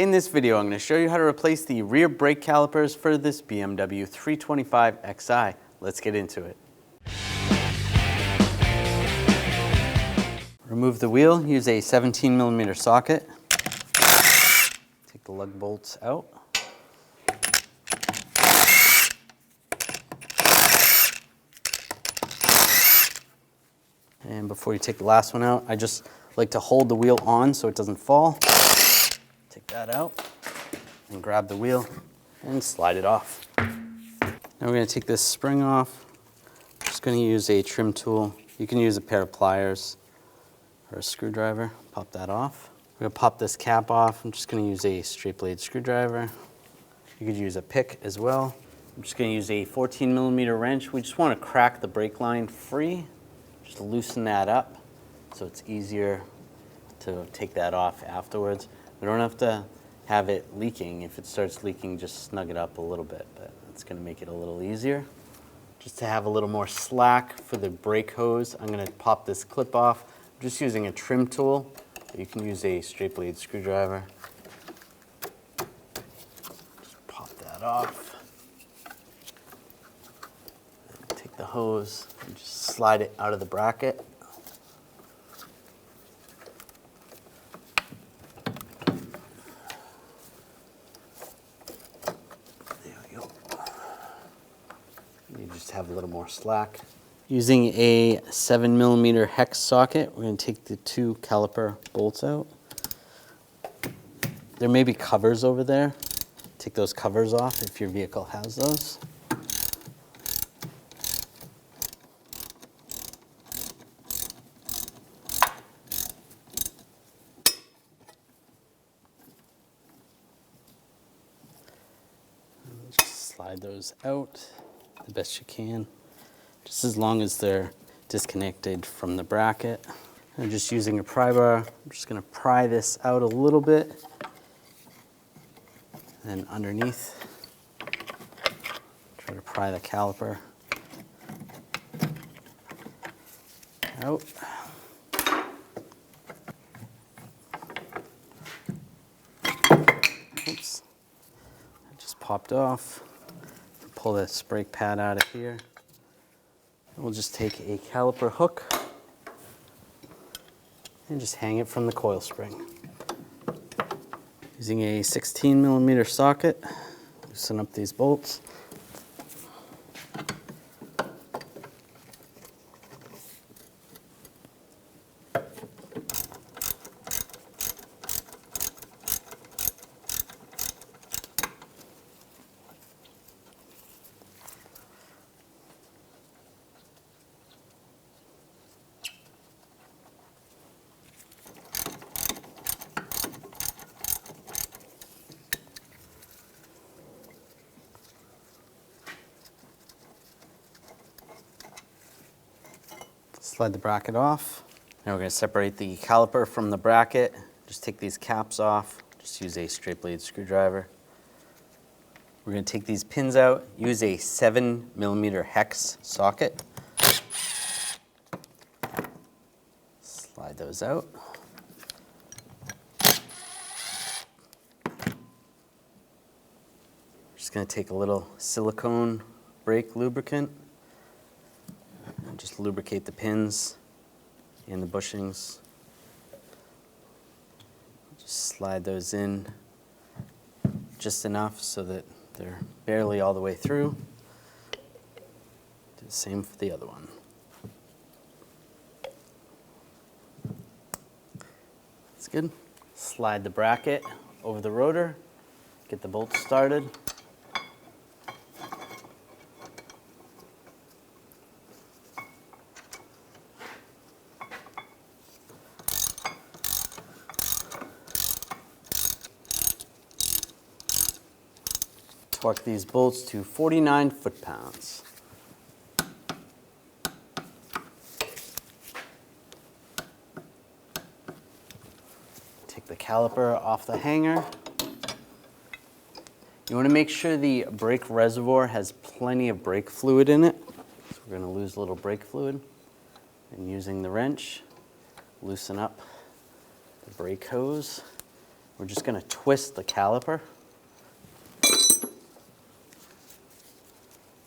In this video, I'm going to show you how to replace the rear brake calipers for this BMW 325Xi. Let's get into it. Remove the wheel, use a 17mm socket. Take the lug bolts out. And before you take the last one out, I just like to hold the wheel on so it doesn't fall. Take that out and grab the wheel and slide it off. Now we're going to take this spring off. I'm just going to use a trim tool. You can use a pair of pliers or a screwdriver. Pop that off. We're going to pop this cap off. I'm just going to use a straight blade screwdriver. You could use a pick as well. I'm just going to use a 14mm wrench. We just want to crack the brake line free. Just loosen that up so it's easier to take that off afterwards. We don't have to have it leaking. If it starts leaking, just snug it up a little bit, but it's going to make it a little easier. Just to have a little more slack for the brake hose, I'm going to pop this clip off. I'm just using a trim tool. You can use a straight blade screwdriver. Just pop that off. Take the hose and just slide it out of the bracket. You just have a little more slack. Using a 7mm hex socket, we're going to take the two caliper bolts out. There may be covers over there. Take those covers off if your vehicle has those. Just slide those out the best you can, just as long as they're disconnected from the bracket. I'm just using a pry bar. I'm just going to pry this out a little bit, and underneath, try to pry the caliper out. Oops, that just popped off. Pull this brake pad out of here. We'll just take a caliper hook and just hang it from the coil spring. Using a 16mm socket, loosen up these bolts. Slide the bracket off. Now we're going to separate the caliper from the bracket. Just take these caps off. Just use a straight blade screwdriver. We're going to take these pins out. Use a 7mm hex socket. Slide those out. Just going to take a little silicone brake lubricant. Just lubricate the pins and the bushings. Just slide those in just enough so that they're barely all the way through. Do the same for the other one. That's good. Slide the bracket over the rotor, get the bolts started. Torque these bolts to 49 foot-pounds. Take the caliper off the hanger. You want to make sure the brake reservoir has plenty of brake fluid in it. So we're going to lose a little brake fluid. And using the wrench, loosen up the brake hose. we're just going to twist the caliper.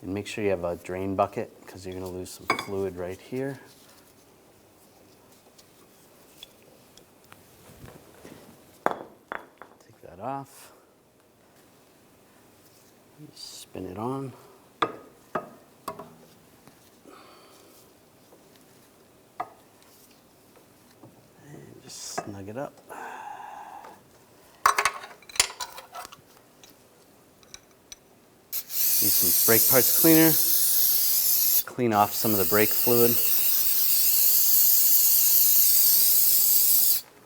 And make sure you have a drain bucket because you're going to lose some fluid right here. Take that off. Spin it on. And just snug it up. Use some brake parts cleaner. Clean off some of the brake fluid.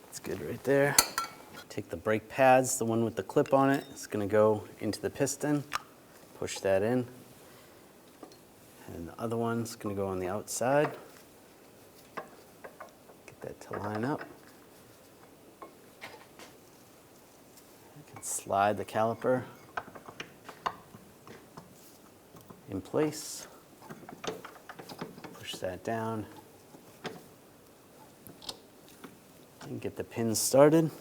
It's good right there. Take the brake pads, the one with the clip on it. It's going to go into the piston. Push that in. And the other one's going to go on the outside. Get that to line up. I can slide the caliper in place. Push that down. And get the pins started.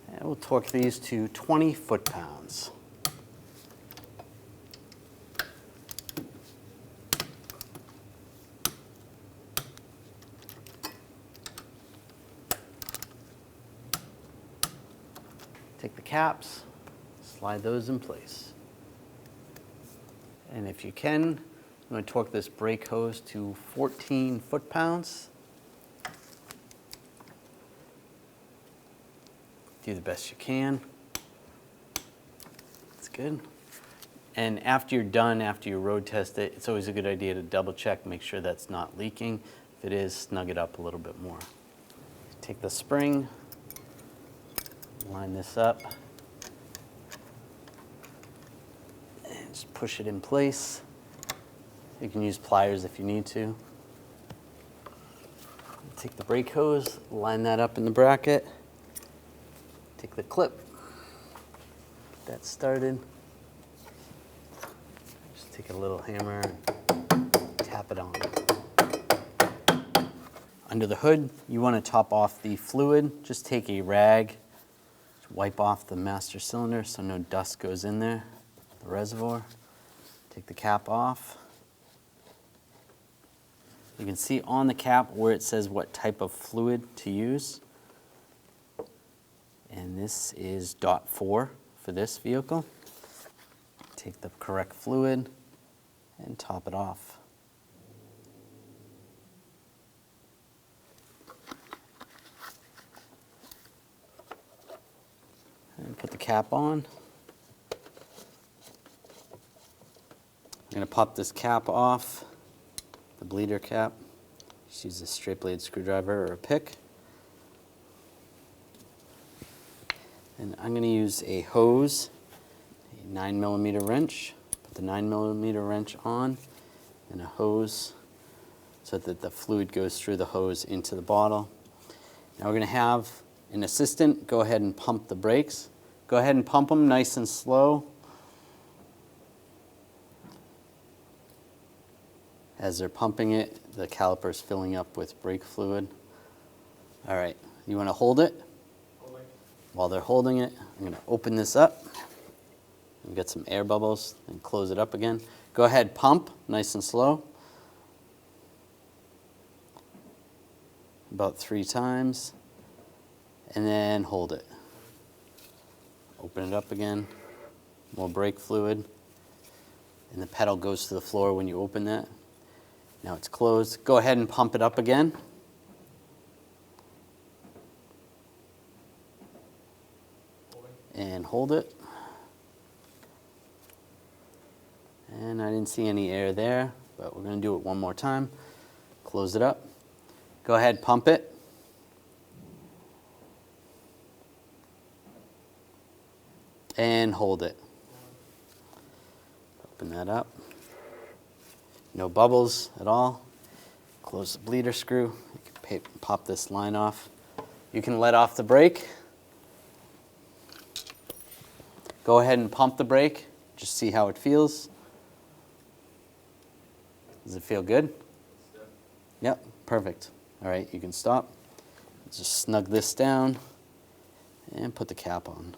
And we'll torque these to 20 foot-pounds. Take the caps, slide those in place. And if you can, I'm going to torque this brake hose to 14 foot-pounds. Do the best you can. That's good. And after you're done, after you road test it, it's always a good idea to double check, make sure that's not leaking. If it is, snug it up a little bit more. Take the spring, line this up, and just push it in place. You can use pliers if you need to. Take the brake hose, line that up in the bracket. Take the clip, get that started. Just take a little hammer and tap it on. Under the hood, you want to top off the fluid. Just take a rag, wipe off the master cylinder so no dust goes in there, the reservoir. Take the cap off. You can see on the cap where it says what type of fluid to use. And this is DOT 4 for this vehicle. Take the correct fluid and top it off. And put the cap on. I'm going to pop this cap off, the bleeder cap. Just use a straight blade screwdriver or a pick. And I'm going to use a hose, a 9mm wrench. Put the 9mm wrench on and a hose so that the fluid goes through the hose into the bottle. Now we're going to have an assistant go ahead and pump the brakes. Go ahead and pump them nice and slow. As they're pumping it, the caliper's filling up with brake fluid. All right, you want to hold it? While they're holding it, I'm going to open this up. We've got some air bubbles and close it up again. Go ahead, pump nice and slow. About 3 times. And then hold it. Open it up again. More brake fluid. And the pedal goes to the floor when you open that. Now it's closed. Go ahead and pump it up again. And hold it. And I didn't see any air there, but we're going to do it one more time. Close it up. Go ahead, pump it. And hold it. Open that up. No bubbles at all. Close the bleeder screw. You can pop this line off. You can let off the brake. Go ahead and pump the brake Just see how it feels. Does it feel good? Yep, perfect. All right, you can stop. Just snug this down and put the cap on.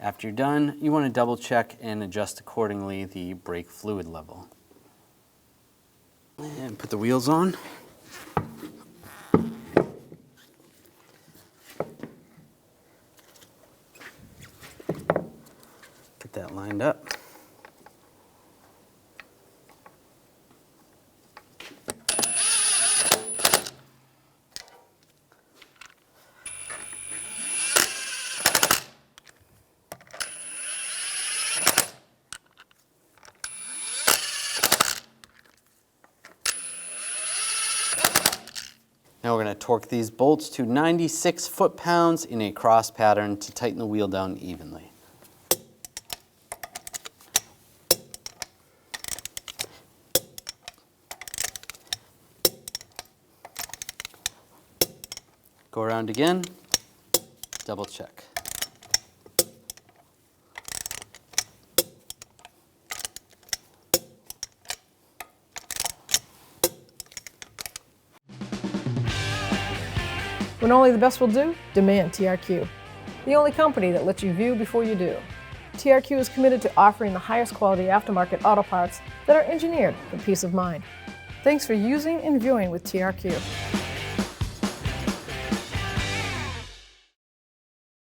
After you're done, you want to double check and adjust accordingly the brake fluid level. And put the wheels on. Get that lined up. Now we're going to torque these bolts to 96 foot-pounds in a cross pattern to tighten the wheel down evenly. Go around again, double check. When only the best will do, demand TRQ. The only company that lets you view before you do. TRQ is committed to offering the highest quality aftermarket auto parts that are engineered for peace of mind. Thanks for using and viewing with TRQ.